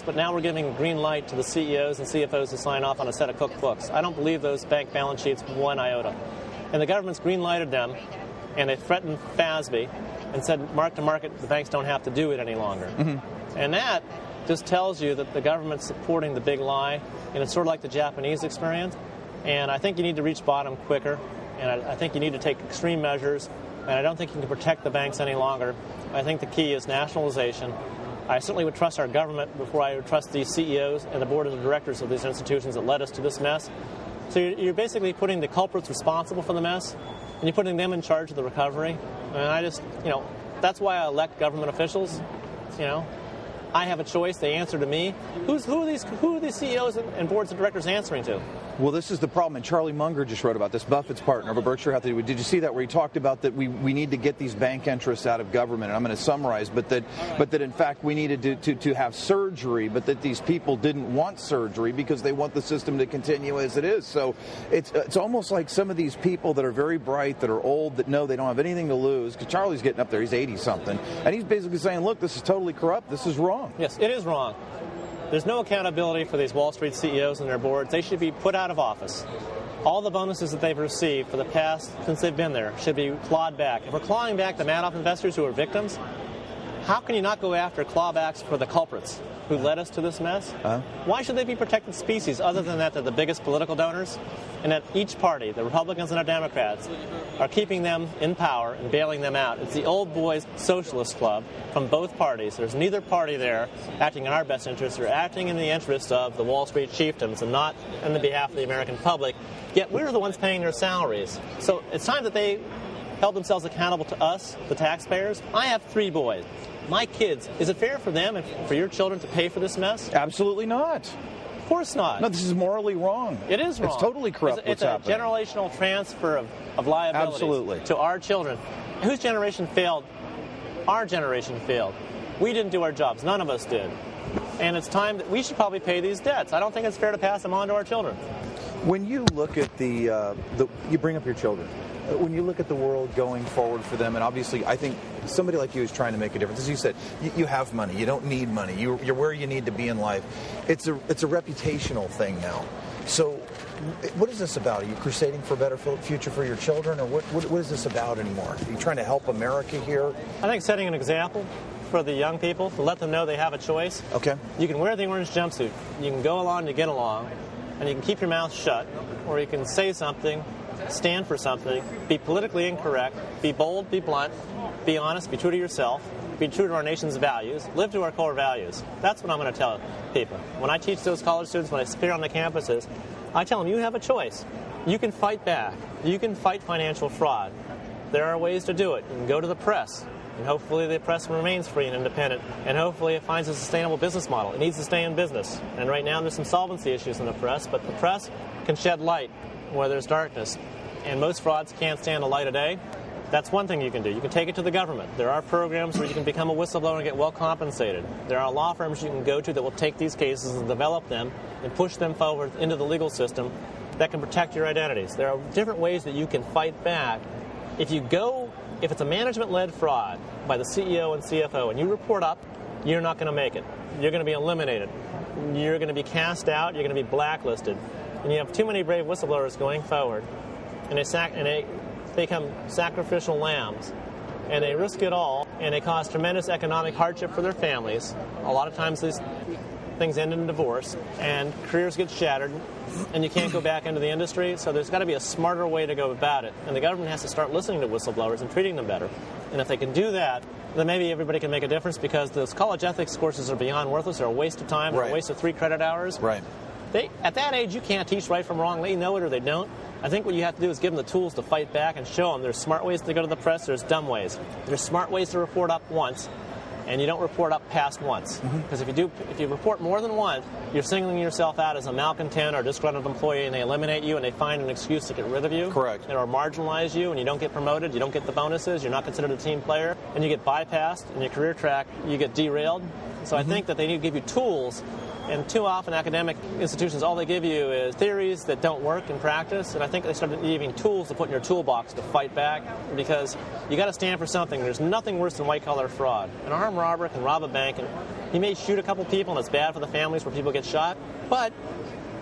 but now we're giving a green light to the CEOs and CFOs to sign off on a set of cookbooks. I don't believe those bank balance sheets one iota. And the government's green-lighted them, and they threatened FASB and said, mark to market, the banks don't have to do it any longer. Mm-hmm. And that just tells you that the government's supporting the big lie, and it's sort of like the Japanese experience. And I think you need to reach bottom quicker, and I think you need to take extreme measures, and I don't think you can protect the banks any longer. I think the key is nationalization. I certainly would trust our government before I would trust these CEOs and the board of directors of these institutions that led us to this mess. So you're basically putting the culprits responsible for the mess, and you're putting them in charge of the recovery. And I just, that's why I elect government officials. I have a choice. They answer to me. Who are these CEOs and boards of directors answering to? Well, this is the problem, and Charlie Munger just wrote about this, Buffett's partner of Berkshire Hathaway. Did you see that, where he talked about that we need to get these bank interests out of government? And I'm going to summarize, but that in fact we needed to have surgery, but that these people didn't want surgery because they want the system to continue as it is. So it's almost like some of these people that are very bright, that are old, that know they don't have anything to lose, because Charlie's getting up there, he's 80-something, and he's basically saying, look, this is totally corrupt, this is wrong. Yes, it is wrong. There's no accountability for these Wall Street CEOs and their boards. They should be put out of office. All the bonuses that they've received for the past, since they've been there, should be clawed back. If we're clawing back the Madoff investors who are victims, how can you not go after clawbacks for the culprits who led us to this mess? Why should they be protected species other than that they're the biggest political donors? And that each party, the Republicans and the Democrats, are keeping them in power and bailing them out. It's the old boys socialist club from both parties. There's neither party there acting in our best interest. They're acting in the interest of the Wall Street chieftains and not on the behalf of the American public. Yet we're the ones paying their salaries. So it's time that they held themselves accountable to us, the taxpayers. I have 3 boys. My kids, is it fair for them and for your children to pay for this mess? Absolutely not. Of course not. No, this is morally wrong. It is wrong. It's totally corrupt. It's a generational transfer of liabilities Absolutely. To our children. Whose generation failed? Our generation failed. We didn't do our jobs. None of us did. And it's time that we should probably pay these debts. I don't think it's fair to pass them on to our children. When you look at you bring up your children. When you look at the world going forward for them, and obviously I think somebody like you is trying to make a difference. As you said, you have money. You don't need money. You're where you need to be in life. It's a reputational thing now. So what is this about? Are you crusading for a better future for your children, or what is this about anymore? Are you trying to help America here? I think setting an example for the young people, to let them know they have a choice. Okay. You can wear the orange jumpsuit. You can go along to get along, and you can keep your mouth shut, or you can say something, stand for something, be politically incorrect, be bold, be blunt, be honest, be true to yourself, be true to our nation's values, live to our core values. That's what I'm going to tell people. When I teach those college students, when I appear on the campuses, I tell them, you have a choice. You can fight back. You can fight financial fraud. There are ways to do it. You can go to the press, and hopefully the press remains free and independent, and hopefully it finds a sustainable business model. It needs to stay in business. And right now there's some solvency issues in the press, but the press can shed light where there's darkness. And most frauds can't stand the light of day. That's one thing you can do. You can take it to the government. There are programs where you can become a whistleblower and get well compensated. There are law firms you can go to that will take these cases and develop them and push them forward into the legal system that can protect your identities. There are different ways that you can fight back. If it's a management-led fraud by the CEO and CFO and you report up, you're not going to make it. You're going to be eliminated. You're going to be cast out. You're going to be blacklisted. And you have too many brave whistleblowers going forward, and they become sacrificial lambs, and they risk it all, and they cause tremendous economic hardship for their families. A lot of times these things end in divorce, and careers get shattered, and you can't go back into the industry. So there's got to be a smarter way to go about it, and the government has to start listening to whistleblowers and treating them better. And if they can do that, then maybe everybody can make a difference, because those college ethics courses are beyond worthless. They're a waste of time. They're a waste of 3 credit hours. Right. At that age, you can't teach right from wrong. They know it or they don't. I think what you have to do is give them the tools to fight back and show them there's smart ways to go to the press, there's dumb ways. There's smart ways to report up once, and you don't report up past once. Because if you report more than once, you're singling yourself out as a malcontent or disgruntled employee, and they eliminate you and they find an excuse to get rid of you. Correct. Or marginalize you, and you don't get promoted, you don't get the bonuses, you're not considered a team player, and you get bypassed in your career track, you get derailed. So I think that they need to give you tools. And too often academic institutions, all they give you is theories that don't work in practice. And I think they started giving tools to put in your toolbox to fight back, because you got to stand for something. There's nothing worse than white-collar fraud. An armed robber can rob a bank and He may shoot a couple people, and it's bad for the families where people get shot, but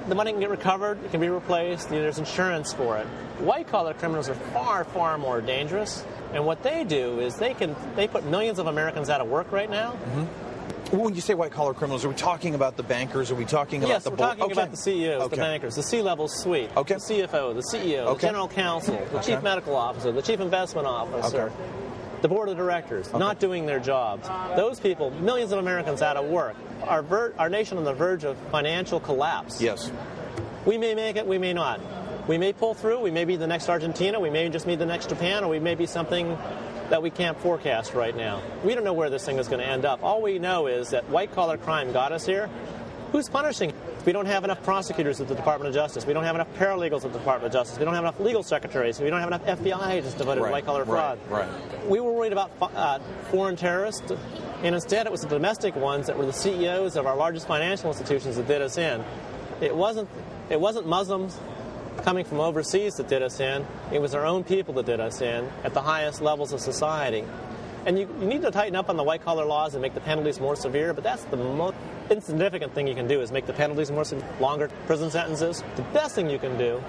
the money can get recovered, it can be replaced, there's insurance for it. White-collar criminals are far, far more dangerous, and what they do is they put millions of Americans out of work right now. Mm-hmm. When you say white-collar criminals, are we talking about the bankers? Are we talking about the... Yes, we're talking about the CEOs, the bankers, the C-level suite, the CFO, the CEO, the general counsel, the chief medical officer, the chief investment officer, the board of directors, not doing their jobs. Those people, millions of Americans out of work. Our nation on the verge of financial collapse. Yes. We may make it, we may not. We may pull through, we may be the next Argentina, we may just be the next Japan, or we may be something that we can't forecast right now. We don't know where this thing is going to end up. All we know is that white-collar crime got us here. Who's punishing? We don't have enough prosecutors at the Department of Justice. We don't have enough paralegals at the Department of Justice. We don't have enough legal secretaries. We don't have enough FBI agents devoted to white-collar fraud. We were worried about foreign terrorists, and instead it was the domestic ones that were the CEOs of our largest financial institutions that did us in. It wasn't Muslims coming from overseas that did us in. It was our own people that did us in at the highest levels of society. And you need to tighten up on the white-collar laws and make the penalties more severe, but that's the most insignificant thing you can do is make the penalties more severe, longer prison sentences. The best thing you can do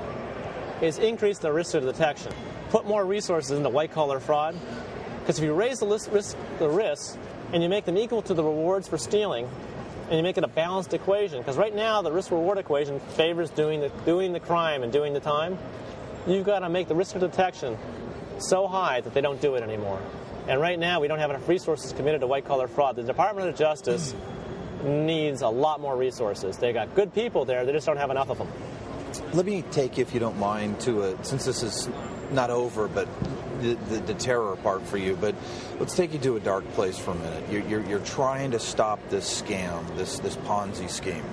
is increase the risk of detection. Put more resources into white-collar fraud, because if you raise the risks and you make them equal to the rewards for stealing, and you make it a balanced equation, because right now the risk-reward equation favors doing the crime and doing the time. You've got to make the risk of detection so high that they don't do it anymore. And right now we don't have enough resources committed to white-collar fraud. The Department of Justice needs a lot more resources. They got good people there, they just don't have enough of them. Let me take, if you don't mind, since this is not over, but the terror part for you, but let's take you to a dark place for a minute. You're trying to stop this scam, this Ponzi scheme,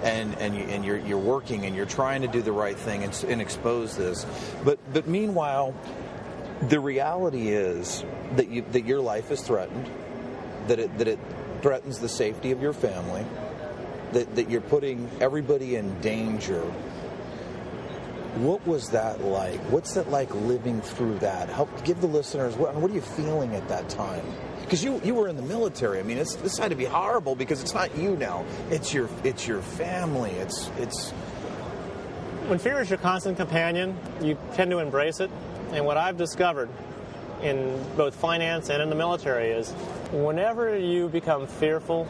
and you're working and you're trying to do the right thing and expose this. But meanwhile, the reality is that your life is threatened, that it threatens the safety of your family, that you're putting everybody in danger. What was that like? What's that like living through that? Help give the listeners, what are you feeling at that time? Because you were in the military. I mean, this had to be horrible because it's not you now. It's your family. It's When fear is your constant companion, you tend to embrace it. And what I've discovered in both finance and in the military is whenever you become fearful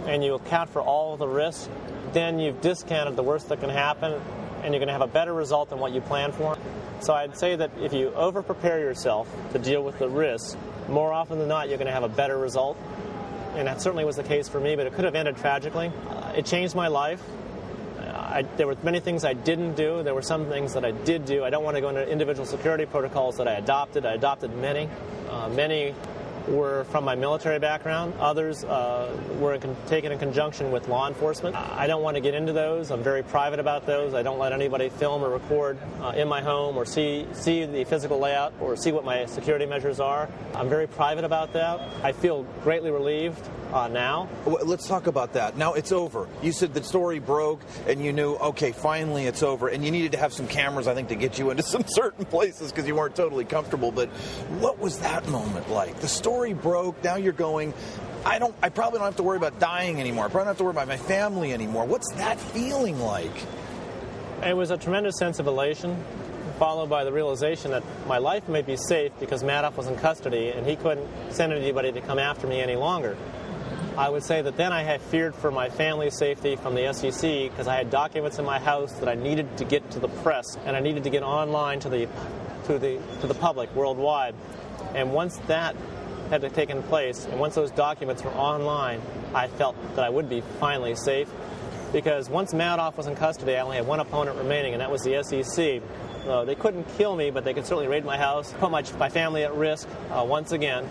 and you account for all the risks, then you've discounted the worst that can happen, and you're going to have a better result than what you planned for. So I'd say that if you over-prepare yourself to deal with the risks, more often than not, you're going to have a better result. And that certainly was the case for me, but it could have ended tragically. It changed my life. There were many things I didn't do. There were some things that I did do. I don't want to go into individual security protocols that I adopted. I adopted many. Many were from my military background. Others were taken in conjunction with law enforcement. I don't want to get into those. I'm very private about those. I don't let anybody film or record in my home or see the physical layout or see what my security measures are. I'm very private about that. I feel greatly relieved now. Let's talk about that. Now it's over. You said the story broke and you knew, okay, finally it's over. And you needed to have some cameras, I think, to get you into some certain places because you weren't totally comfortable. But what was that moment like? The story broke. Now you're going, I probably don't have to worry about dying anymore. I probably don't have to worry about my family anymore. What's that feeling like? It was a tremendous sense of elation, followed by the realization that my life may be safe because Madoff was in custody and he couldn't send anybody to come after me any longer. I would say that then I had feared for my family's safety from the SEC because I had documents in my house that I needed to get to the press and I needed to get online to the public worldwide. And once that had taken place and once those documents were online, I felt that I would be finally safe because once Madoff was in custody, I only had one opponent remaining, and that was the SEC. They couldn't kill me, but they could certainly raid my house, put my family at risk once again.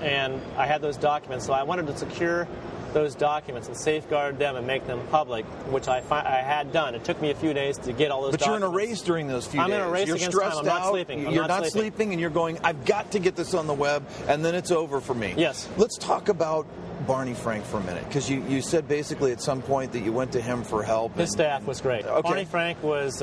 And I had those documents, so I wanted to secure those documents and safeguard them and make them public, which I had done. It took me a few days to get all those documents. But you're in a race during those few days. I'm in a race against time. I'm not sleeping. You're not sleeping, and you're going, I've got to get this on the web, and then it's over for me. Yes. Let's talk about Barney Frank for a minute, because you said basically at some point that you went to him for help. His staff was great. Okay. Barney Frank was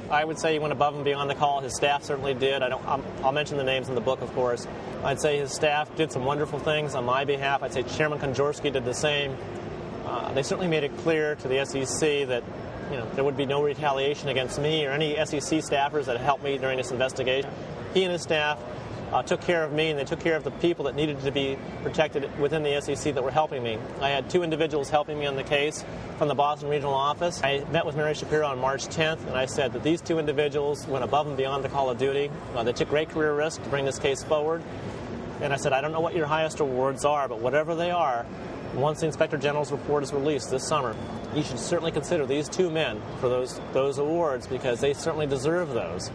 I would say he went above and beyond the call. His staff certainly did. I'll mention the names in the book, of course. I'd say his staff did some wonderful things on my behalf. I'd say Chairman Konjorsky did the same. They certainly made it clear to the SEC that there would be no retaliation against me or any SEC staffers that helped me during this investigation. He and his staff took care of me, and they took care of the people that needed to be protected within the SEC that were helping me. I had 2 individuals helping me on the case from the Boston Regional Office. I met with Mary Shapiro on March 10th, and I said that these 2 individuals went above and beyond the call of duty. They took great career risk to bring this case forward. And I said, I don't know what your highest awards are, but whatever they are, once the Inspector General's report is released this summer, you should certainly consider these 2 men for those awards, because they certainly deserve those.